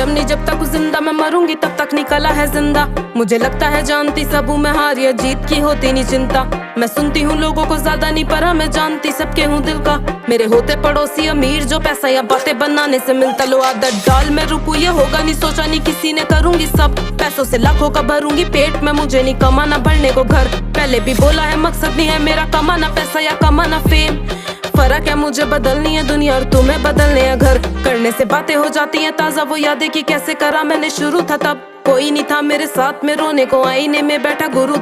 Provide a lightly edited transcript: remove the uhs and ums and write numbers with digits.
इल्म नहीं जब तक जिंदा, मैं मरूंगी तब तक निकला है जिंदा। मुझे लगता है जानती सब हूँ मैं, हार या जीत की होती नहीं चिंता। मैं सुनती हूँ लोगों को ज्यादा नहीं, पर मैं जानती सबके हूँ दिल का। मेरे होते पड़ोसी अमीर जो पैसा या बातें बनाने से मिलता, लो आदत डाल में रुकू ये होगा नहीं सोचा नहीं किसी ने, करूंगी सब पैसों से लाखों का भरूंगी पेट में, मुझे नहीं कमाना भरने को घर। पहले भी बोला है मकसद नहीं है मेरा कमाना पैसा या कमाना फेम, फर्क है मुझे बदलनी है दुनिया और तुम्हें बदलने है घर। करने से बातें हो जाती हैं ताजा, वो यादें कि कैसे करा मैंने शुरू था तब कोई नहीं था मेरे साथ में, रोने को आईने में बैठा गुरु।